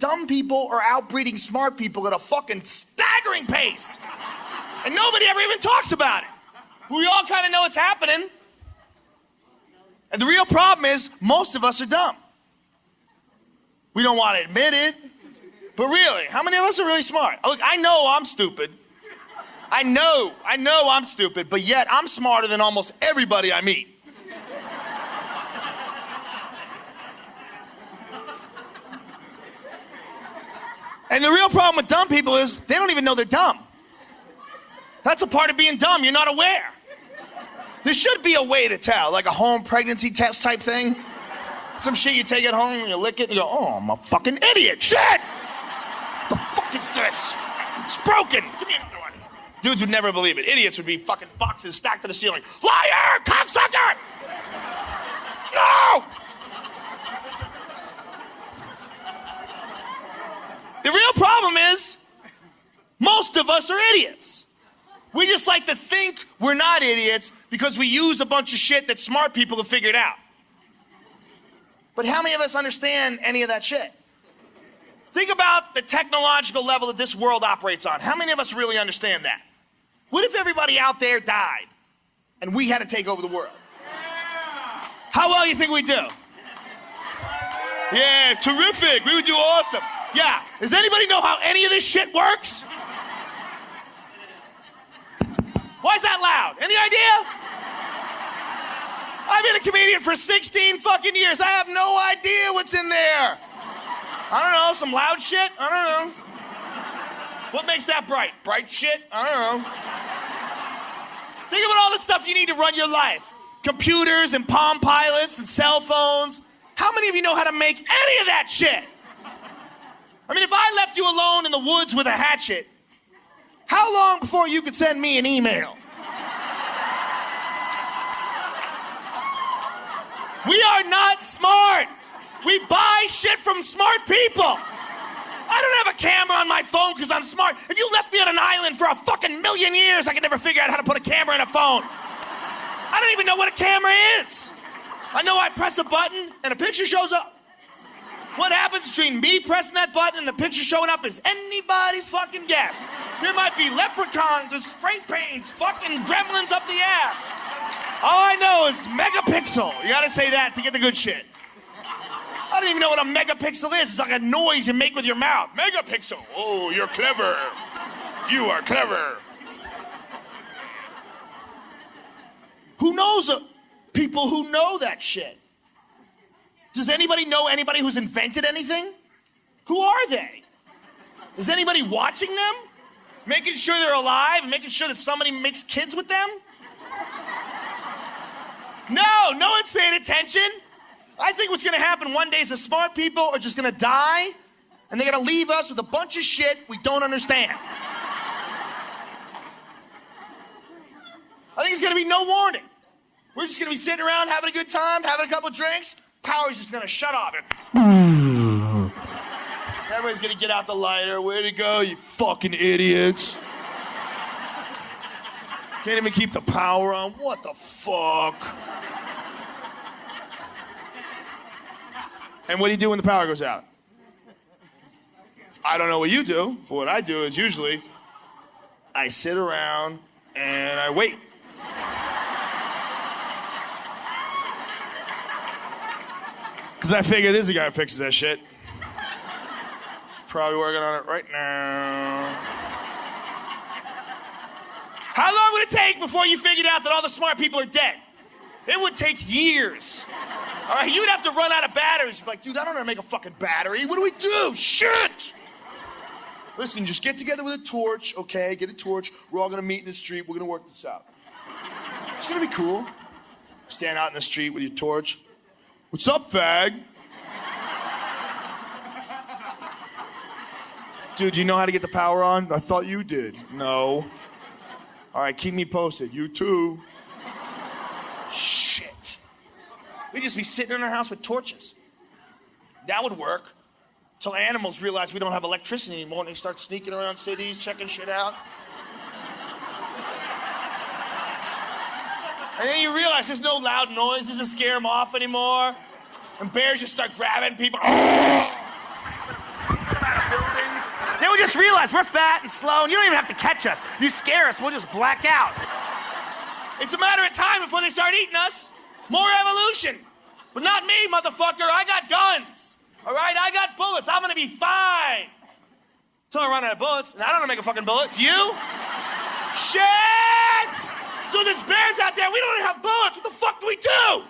dumb people are outbreeding smart people at a fucking staggering pace. And nobody ever even talks about it. But we all kind of know it's happening. And the real problem is, most of us are dumb. We don't want to admit it. But really, how many of us are really smart? Look, I know I'm stupid. I know I'm stupid, but yet I'm smarter than almost everybody I meet. And the real problem with dumb people is they don't even know they're dumb. That's a part of being dumb, you're not aware. There should be a way to tell, like a home pregnancy test type thing. Some shit you take it home and you lick it and you go, oh, I'm a fucking idiot. Shit! The fuck is this? It's broken. Give me another one. Dudes would never believe it. Idiots would be fucking boxes stacked to the ceiling. Liar! Cocksucker! No! The real problem is, most of us are idiots. We just like to think we're not idiots because we use a bunch of shit that smart people have figured out. But how many of us understand any of that shit? Think about the technological level that this world operates on. How many of us really understand that? What if everybody out there died and we had to take over the world? How well you think we'd do? Yeah, terrific. We would do awesome. Yeah. Does anybody know how any of this shit works? Why is that loud? Any idea? I've been a comedian for 16 fucking years. I have no idea what's in there. I don't know, some loud shit? I don't know. What makes that bright? Bright shit? I don't know. Think about all the stuff you need to run your life. Computers and Palm Pilots and cell phones. How many of you know how to make any of that shit? I mean, if I left you alone in the woods with a hatchet, how long before you could send me an email? We are not smart. We buy shit from smart people. I don't have a camera on my phone because I'm smart. If you left me on an island for a fucking million years, I could never figure out how to put a camera in a phone. I don't even know what a camera is. I know I press a button and a picture shows up. What happens between me pressing that button and the picture showing up is anybody's fucking guess. There might be leprechauns or spray paints, fucking gremlins up the ass. All I know is megapixel. You gotta say that to get the good shit. I don't even know what a megapixel is. It's like a noise you make with your mouth. Megapixel. Oh, you're clever. You are clever. Who knows people who know that shit? Does anybody know anybody who's invented anything? Who are they? Is anybody watching them? Making sure they're alive? Making sure that somebody makes kids with them? No one's paying attention. I think what's gonna happen one day is the smart people are just gonna die and they're gonna leave us with a bunch of shit we don't understand. I think it's gonna be no warning. We're just gonna be sitting around having a good time, having a couple drinks. Power's just gonna shut off. Everybody's gonna get out the lighter. Way to go, you fucking idiots. Can't even keep the power on. What the fuck? And what do you do when the power goes out? I don't know what you do, but what I do is usually I sit around and I wait. Because I figure this is the guy who fixes that shit. He's probably working on it right now. How long would it take before you figured out that all the smart people are dead? It would take years. All right, you'd have to run out of batteries. You'd be like, dude, I don't know how to make a fucking battery. What do we do? Shit! Listen, just get together with a torch, okay? Get a torch. We're all gonna meet in the street. We're gonna work this out. It's gonna be cool. Stand out in the street with your torch. What's up, fag? Dude, do you know how to get the power on? I thought you did. No. All right, keep me posted. You too. Shit. We'd just be sitting in our house with torches. That would work. Till animals realize we don't have electricity anymore and they start sneaking around cities, checking shit out. And then you realize there's no loud noise, doesn't scare them off anymore. And bears just start grabbing people. just realized we're fat and slow, and you don't even have to catch us. You scare us, we'll just black out. It's a matter of time before they start eating us. More evolution. But not me, motherfucker. I got guns. All right, I got bullets. I'm gonna be fine. Until I run out of bullets, and I don't know how to make a fucking bullet. Do you? Shit! Dude, there's bears out there. We don't even have bullets. What the fuck do we do?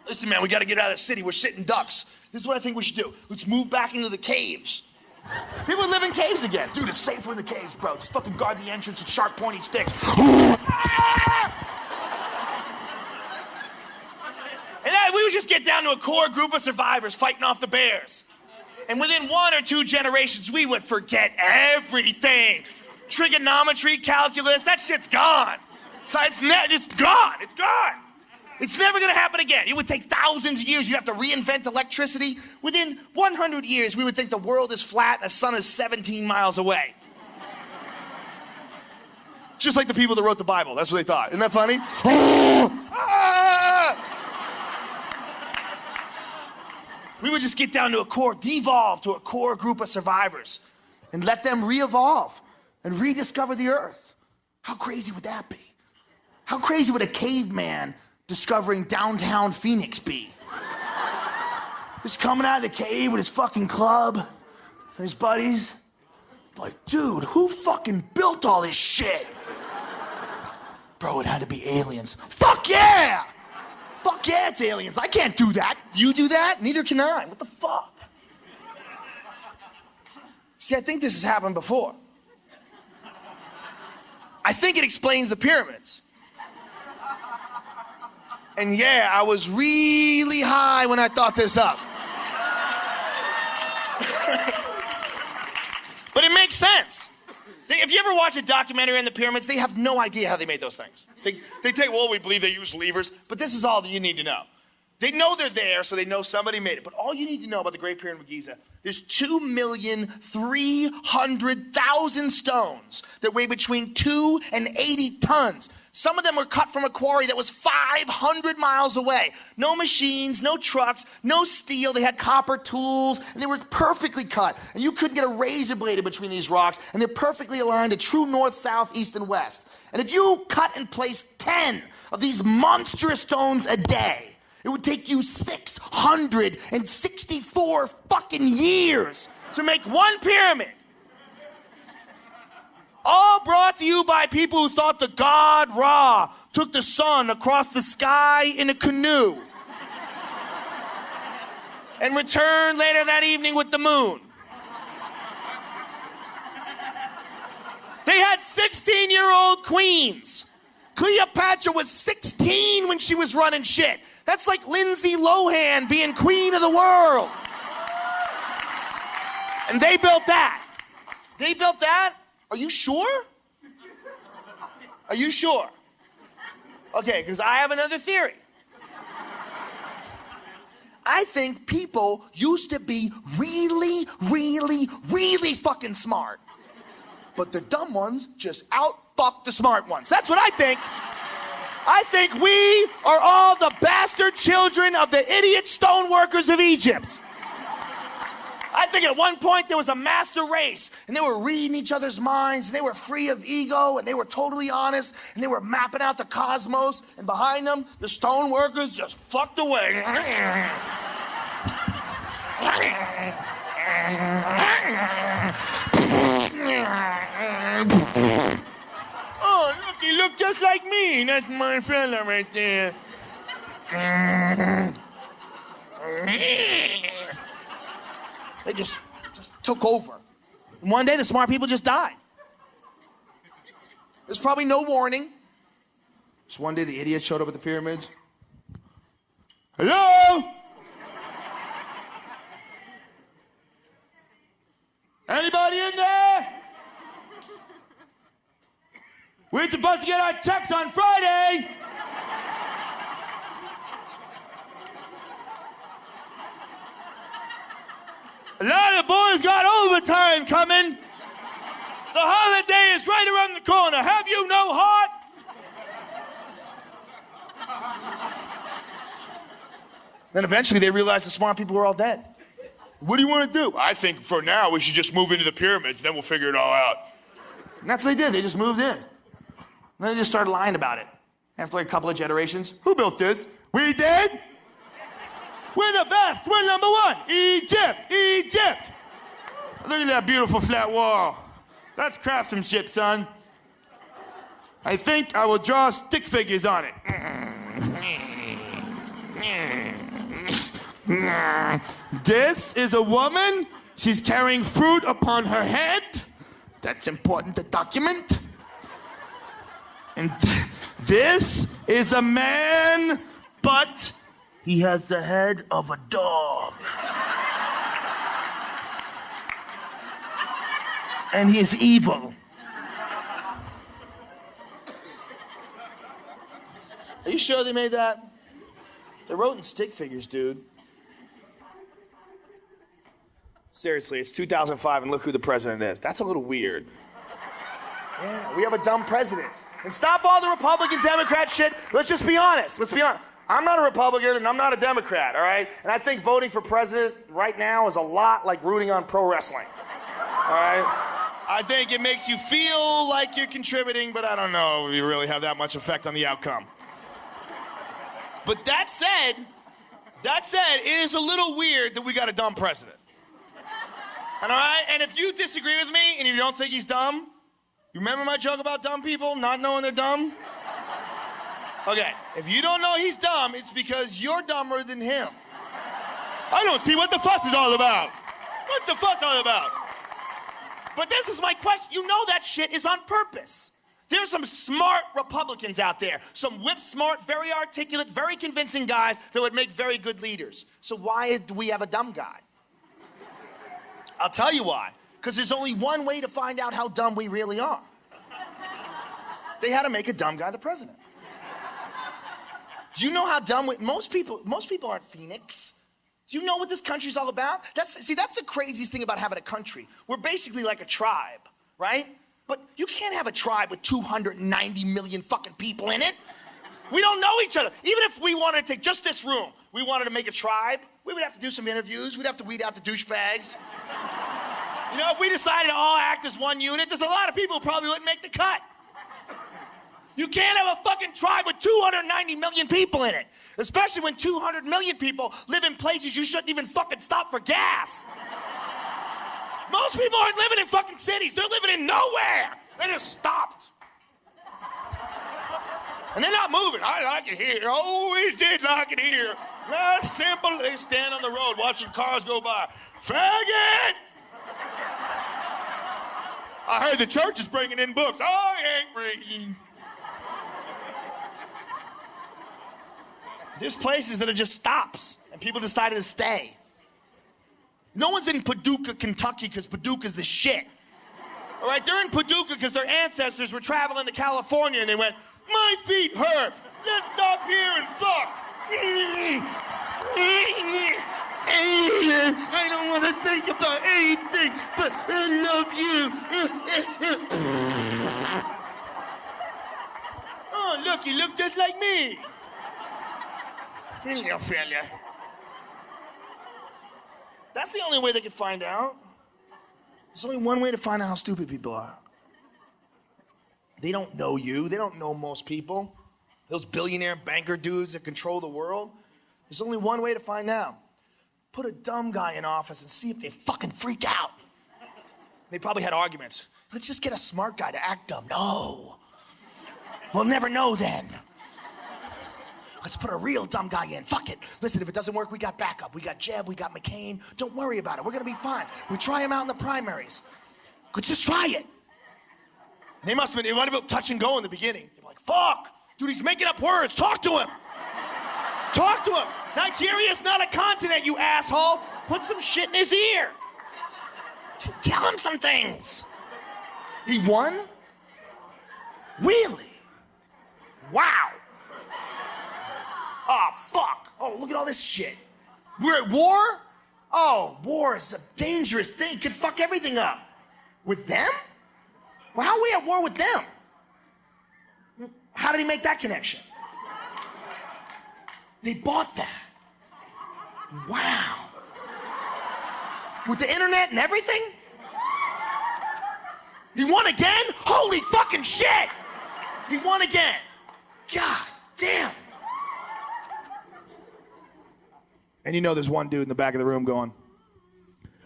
Listen, man, we gotta get out of the city. We're sitting ducks. This is what I think we should do. Let's move back into the caves. People live in caves again. Dude, it's safer in the caves, bro. Just fucking guard the entrance with sharp, pointy sticks. And then we would just get down to a core group of survivors fighting off the bears. And within 1 or 2 generations, we would forget everything. Trigonometry, calculus, that shit's gone. So it's gone. It's gone. It's never gonna happen again. It would take thousands of years. You'd have to reinvent electricity. Within 100 years, we would think the world is flat and the sun is 17 miles away. Just like the people that wrote the Bible. That's what they thought. Isn't that funny? We would just get down to devolve to a core group of survivors and let them re-evolve and rediscover the earth. How crazy would that be? How crazy would a caveman discovering downtown Phoenix be? Just coming out of the cave with his fucking club and his buddies. Like, dude, who fucking built all this shit? Bro, it had to be aliens. Fuck yeah! Fuck yeah, it's aliens. I can't do that. You do that? Neither can I. What the fuck? See, I think this has happened before. I think it explains the pyramids. And yeah, I was really high when I thought this up. But it makes sense. If you ever watch a documentary on the pyramids, they have no idea how they made those things. They take, well, we believe they used levers, but this is all that you need to know. They know they're there, so they know somebody made it. But all you need to know about the Great Pyramid of Giza, there's 2,300,000 stones that weigh between 2 and 80 tons. Some of them were cut from a quarry that was 500 miles away. No machines, no trucks, no steel. They had copper tools, and they were perfectly cut. And you couldn't get a razor blade in between these rocks, and they're perfectly aligned to true north, south, east, and west. And if you cut and placed 10 of these monstrous stones a day, it would take you 664 fucking years to make one pyramid. All brought to you by people who thought the god Ra took the sun across the sky in a canoe and returned later that evening with the moon. They had 16-year-old queens. Cleopatra was 16 when she was running shit. That's like Lindsay Lohan being queen of the world. And they built that. They built that? Are you sure? Are you sure? Okay, because I have another theory. I think people used to be really, really, really fucking smart. But the dumb ones just out-fucked the smart ones. That's what I think. I think we are all the bastard children of the idiot stoneworkers of Egypt. I think at one point there was a master race, and they were reading each other's minds, and they were free of ego, and they were totally honest, and they were mapping out the cosmos, and behind them, the stoneworkers just fucked away. Oh, look, he looked just like me. That's my fella right there. They just took over. And one day, the smart people just died. There's probably no warning. Just one day, the idiot showed up at the pyramids. Hello? Anybody in there? We're supposed to get our checks on Friday. A lot of boys got overtime coming. The holiday is right around the corner. Have you no heart? Then eventually they realized the smart people were all dead. What do you want to do? I think for now we should just move into the pyramids, then we'll figure it all out. And that's what they did. They just moved in. And then they just started lying about it. After like a couple of generations, who built this? We did? We're the best. We're number one. Egypt. Egypt. Look at that beautiful flat wall. That's craftsmanship, son. I think I will draw stick figures on it. This is a woman. She's carrying fruit upon her head. That's important to document. And this is a man, but he has the head of a dog. And he's evil. Are you sure they made that? They wrote in stick figures, dude. Seriously, it's 2005 and look who the president is. That's a little weird. Yeah, we have a dumb president. And stop all the Republican Democrat shit. Let's just be honest. Let's be honest. I'm not a Republican and I'm not a Democrat, all right? And I think voting for president right now is a lot like rooting on pro wrestling. All right? I think it makes you feel like you're contributing, but I don't know if you really have that much effect on the outcome. But that said, it is a little weird that we got a dumb president. And all right? And if you disagree with me and you don't think he's dumb, you remember my joke about dumb people not knowing they're dumb? Okay, if you don't know he's dumb, it's because you're dumber than him. I don't see what the fuss is all about. What's the fuss all about? But this is my question. You know that shit is on purpose. There's some smart Republicans out there, some whip-smart, very articulate, very convincing guys that would make very good leaders. So why do we have a dumb guy? I'll tell you why. Because there's only one way to find out how dumb we really are. They had to make a dumb guy the president. Do you know how dumb most people aren't Phoenix. Do you know what this country's all about? That's the craziest thing about having a country. We're basically like a tribe, right? But you can't have a tribe with 290 million fucking people in it. We don't know each other. Even if we wanted to take just this room, we wanted to make a tribe, we would have to do some interviews. We'd have to weed out the douchebags. You know, if we decided to all act as one unit, there's a lot of people who probably wouldn't make the cut. You can't have a fucking tribe with 290 million people in it. Especially when 200 million people live in places you shouldn't even fucking stop for gas. Most people aren't living in fucking cities. They're living in nowhere. They just stopped. And they're not moving. I like it here. Always did like it here. That's simple. They stand on the road watching cars go by. Faggot! I heard the church is bringing in books. I ain't reading. There's places that are just stops, and people decided to stay. No one's in Paducah, Kentucky, because Paducah's the shit. All right, they're in Paducah because their ancestors were traveling to California, and they went, my feet hurt. Let's stop here and fuck. I don't want to think about anything, but I love you. Oh, look, you look just like me. Hello, fella. That's the only way they can find out. There's only one way to find out how stupid people are. They don't know you. They don't know most people. Those billionaire banker dudes that control the world. There's only one way to find out. Put a dumb guy in office and see if they fucking freak out. They probably had arguments. Let's just get a smart guy to act dumb. No. We'll never know then. Let's put a real dumb guy in. Fuck it. Listen, if it doesn't work, we got backup. We got Jeb, we got McCain. Don't worry about it. We're gonna be fine. We try him out in the primaries. Let's just try it. They must have been, it might have been touch and go in the beginning. They were like, fuck, dude, he's making up words. Talk to him. Talk to him. Nigeria's not a continent, you asshole. Put some shit in his ear. Tell him some things. He won? Really? Wow. Oh, fuck. Oh, look at all this shit. We're at war? Oh, war is a dangerous thing. It could fuck everything up. With them? Well, how are we at war with them? How did he make that connection? They bought that. Wow. With the internet and everything? He won again? Holy fucking shit! He won again. God damn. And you know there's one dude in the back of the room going,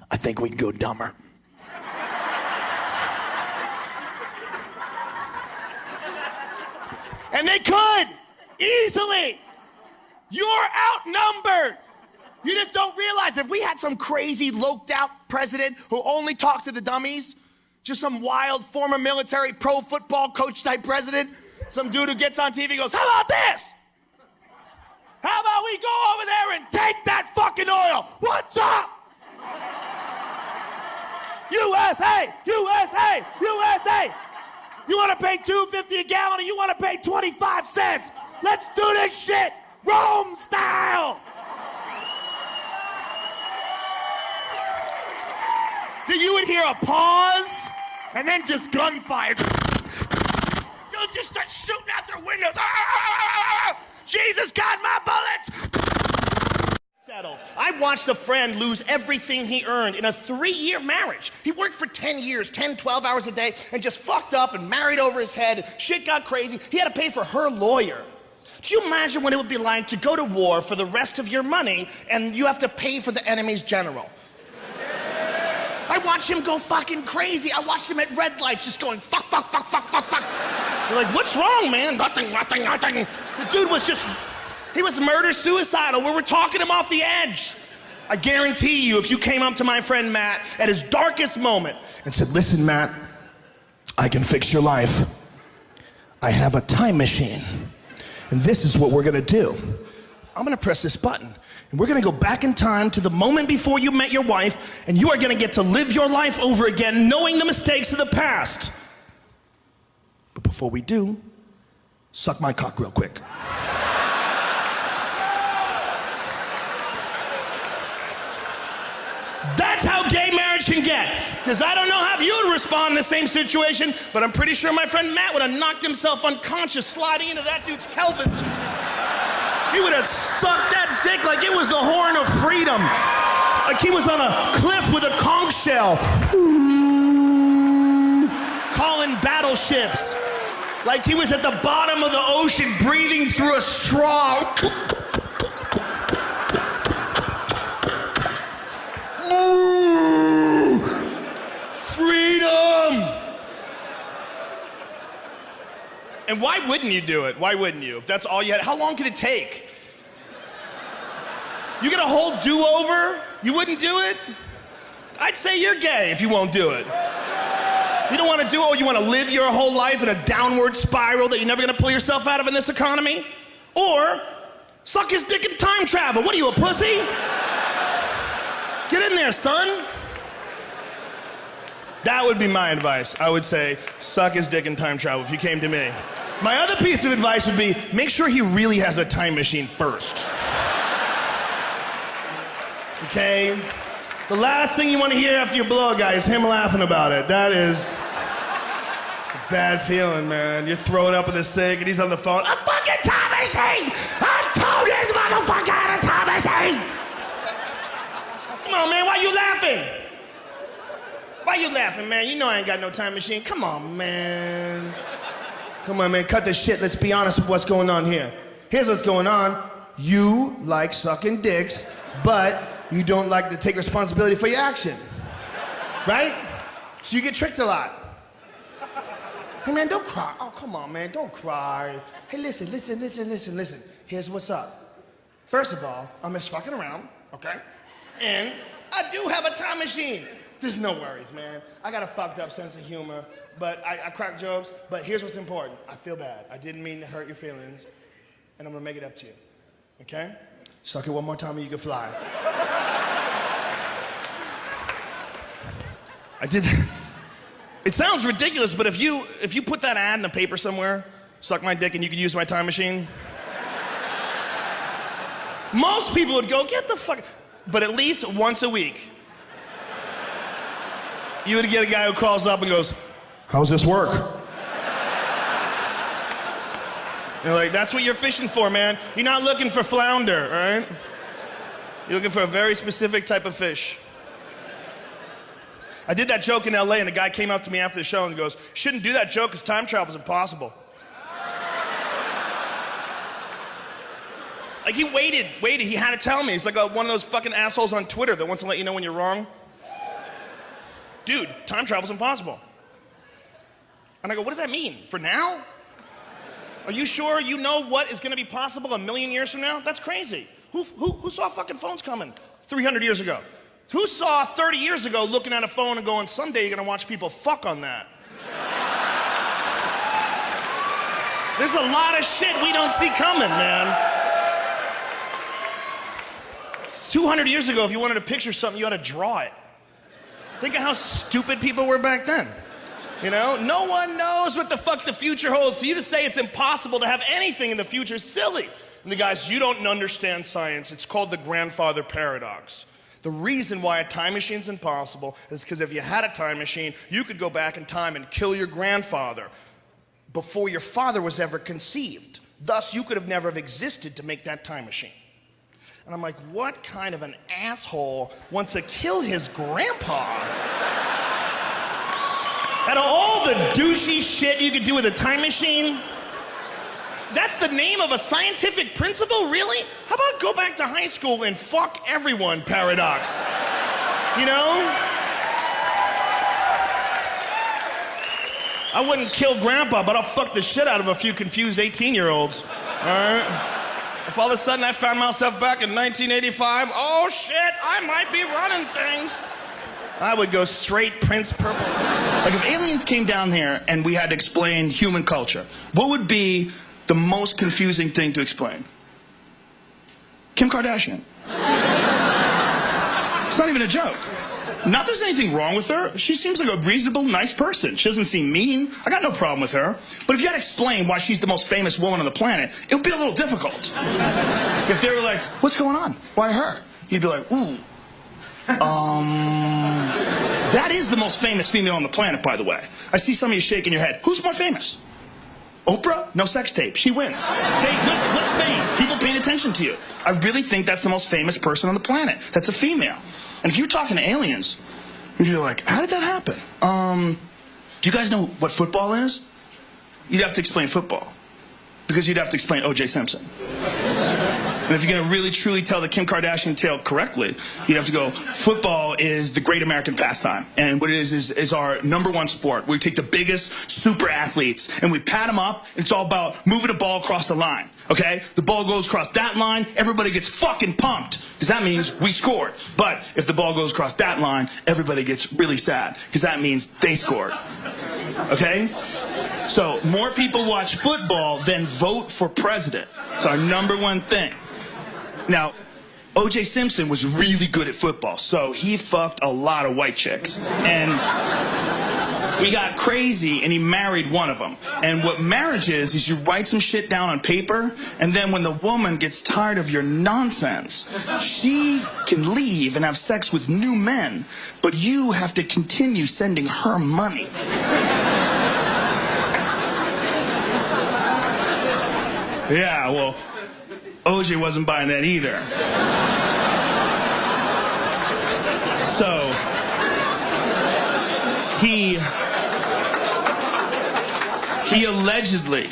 I think we can go dumber. And they could, easily. You're outnumbered. You just don't realize that if we had some crazy, loped out president who only talked to the dummies, just some wild former military pro football coach type president, some dude who gets on TV and goes, how about this? How about we go over there and take that fucking oil? What's up? USA, USA, USA. You want to pay $2.50 a gallon or you want to pay 25 cents? Let's do this shit Rome style. Then you would hear a pause and then just gunfire. You'll just start shooting out their windows. Ah! Jesus got my bullets. Settled. I watched a friend lose everything he earned in a 3-year marriage. He worked for 10 years, 10, 12 hours a day, and just fucked up and married over his head. Shit got crazy. He had to pay for her lawyer. Do you imagine what it would be like to go to war for the rest of your money and you have to pay for the enemy's general? I watched him go fucking crazy. I watched him at red lights just going fuck, fuck, fuck, fuck, fuck, fuck. You're like, what's wrong, man? Nothing, nothing, nothing. The dude was just, he was murder-suicidal. We were talking him off the edge. I guarantee you, if you came up to my friend Matt at his darkest moment and said, listen, Matt, I can fix your life. I have a time machine. And this is what we're gonna do. I'm gonna press this button. And we're gonna go back in time to the moment before you met your wife, and you are gonna get to live your life over again, knowing the mistakes of the past. But before we do, suck my cock real quick. That's how gay marriage can get. Because I don't know how you would respond in the same situation, but I'm pretty sure my friend Matt would have knocked himself unconscious sliding into that dude's pelvis. He would have sucked that dick like it was the horn of freedom. Like he was on a cliff with a conch shell. Calling battleships. Like he was at the bottom of the ocean breathing through a straw. Freedom! And why wouldn't you do it? Why wouldn't you? If that's all you had, how long could it take? You get a whole do-over? You wouldn't do it? I'd say you're gay if you won't do it. You don't want to do it, you want to live your whole life in a downward spiral that you're never going to pull yourself out of in this economy? Or suck his dick in time travel. What are you, a pussy? Get in there, son. That would be my advice. I would say, suck his dick in time travel if you came to me. My other piece of advice would be, make sure he really has a time machine first. Okay? The last thing you want to hear after you blow a guy is him laughing about it. That is, it's a bad feeling, man. You're throwing up in the sink and he's on the phone. A fucking time machine! I told this motherfucker I had a time machine! Come on, man, why you laughing? Why you laughing, man? You know I ain't got no time machine. Come on, man. Come on, man, cut this shit. Let's be honest with what's going on here. Here's what's going on. You like sucking dicks, but you don't like to take responsibility for your action. Right? So you get tricked a lot. Hey, man, don't cry. Oh, come on, man, don't cry. Hey, listen. Here's what's up. First of all, I'm just fucking around, okay? And I do have a time machine. There's no worries, man. I got a fucked up sense of humor, but I crack jokes, but here's what's important. I feel bad. I didn't mean to hurt your feelings, and I'm gonna make it up to you, okay? Suck it one more time and you can fly. I did. It sounds ridiculous, but if you put that ad in the paper somewhere, suck my dick and you can use my time machine, most people would go, get the fuck, but at least once a week, you would get a guy who calls up and goes, how's this work? You're like, that's what you're fishing for, man. You're not looking for flounder, all right? You're looking for a very specific type of fish. I did that joke in LA, and a guy came up to me after the show and goes, "Shouldn't do that joke because time travel's impossible." Like, he waited, he had to tell me. He's like one of those fucking assholes on Twitter that wants to let you know when you're wrong. Dude, time travel's impossible. And I go, what does that mean? For now? Are you sure you know what is gonna be possible a million years from now? That's crazy. Who saw fucking phones coming 300 years ago? Who saw 30 years ago looking at a phone and going, someday you're gonna watch people fuck on that? There's a lot of shit we don't see coming, man. 200 years ago, if you wanted to picture something, you had to draw it. Think of how stupid people were back then. You know, no one knows what the fuck the future holds. So you to say it's impossible to have anything in the future is silly. And the guys, you don't understand science. It's called the grandfather paradox. The reason why a time machine's impossible is because if you had a time machine, you could go back in time and kill your grandfather before your father was ever conceived. Thus, you could have never have existed to make that time machine. And I'm like, what kind of an asshole wants to kill his grandpa? Out of all the douchey shit you could do with a time machine, that's the name of a scientific principle, really? How about go back to high school and fuck everyone paradox? You know? I wouldn't kill grandpa, but I'll fuck the shit out of a few confused 18-year-olds. All right? If all of a sudden I found myself back in 1985, oh shit, I might be running things. I would go straight Prince Purple. Like, if aliens came down here and we had to explain human culture, what would be the most confusing thing to explain? Kim Kardashian. It's not even a joke. Not there's anything wrong with her. She seems like a reasonable, nice person. She doesn't seem mean. I got no problem with her. But if you had to explain why she's the most famous woman on the planet, it would be a little difficult. If they were like, what's going on? Why her? You'd be like, ooh. That is the most famous female on the planet, by the way. I see some of you shaking your head. Who's more famous? Oprah? No sex tape. She wins. What's fame? People paying attention to you. I really think that's the most famous person on the planet. That's a female. And if you're talking to aliens, you're like, how did that happen? Do you guys know what football is? You'd have to explain football. Because you'd have to explain O.J. Simpson. And if you're going to really truly tell the Kim Kardashian tale correctly, you'd have to go, football is the great American pastime. And what it is our #1 sport. We take the biggest super athletes and we pat them up. It's all about moving the ball across the line. Okay? The ball goes across that line, everybody gets fucking pumped. Because that means we scored. But if the ball goes across that line, everybody gets really sad. Because that means they scored. Okay? So, more people watch football than vote for president. It's our #1 thing. Now, O.J. Simpson was really good at football, so he fucked a lot of white chicks. And he got crazy, and he married one of them. And what marriage is you write some shit down on paper, and then when the woman gets tired of your nonsense, she can leave and have sex with new men, but you have to continue sending her money. Yeah, well, OJ wasn't buying that either. So, he allegedly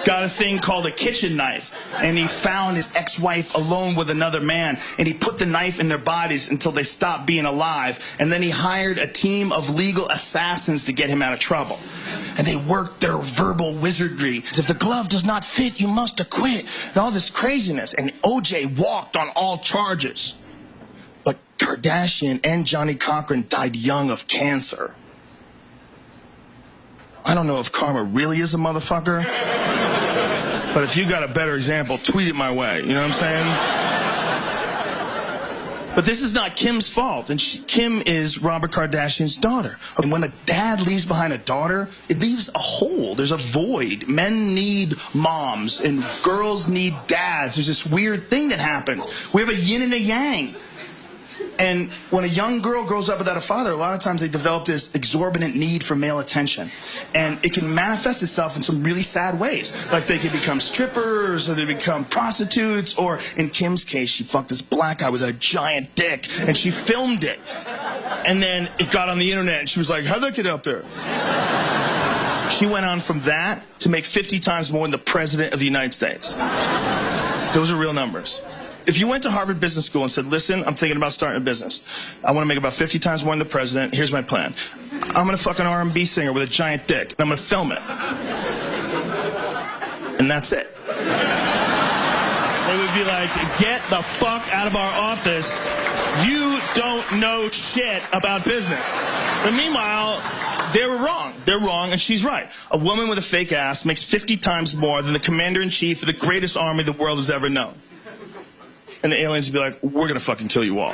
got a thing called a kitchen knife, and he found his ex-wife alone with another man, and he put the knife in their bodies until they stopped being alive, and then he hired a team of legal assassins to get him out of trouble. And they worked their verbal wizardry. If the glove does not fit, you must acquit. And all this craziness. And OJ walked on all charges. But Kardashian and Johnny Cochran died young of cancer. I don't know if karma really is a motherfucker. But if you got a better example, tweet it my way. You know what I'm saying? But this is not Kim's fault, and Kim is Robert Kardashian's daughter. And when a dad leaves behind a daughter, it leaves a hole. There's a void. Men need moms, and girls need dads. There's this weird thing that happens. We have a yin and a yang. And when a young girl grows up without a father, a lot of times they develop this exorbitant need for male attention. And it can manifest itself in some really sad ways. Like they can become strippers, or they become prostitutes, or in Kim's case, she fucked this black guy with a giant dick, and she filmed it. And then it got on the internet, and she was like, how'd that get out there? She went on from that to make 50 times more than the President of the United States. Those are real numbers. If you went to Harvard Business School and said, listen, I'm thinking about starting a business. I want to make about 50 times more than the president. Here's my plan. I'm going to fuck an R&B singer with a giant dick, and I'm going to film it. And that's it. They would be like, get the fuck out of our office. You don't know shit about business. But meanwhile, they were wrong. They're wrong, and she's right. A woman with a fake ass makes 50 times more than the commander-in-chief of the greatest army the world has ever known. And the aliens would be like, we're gonna fucking kill you all.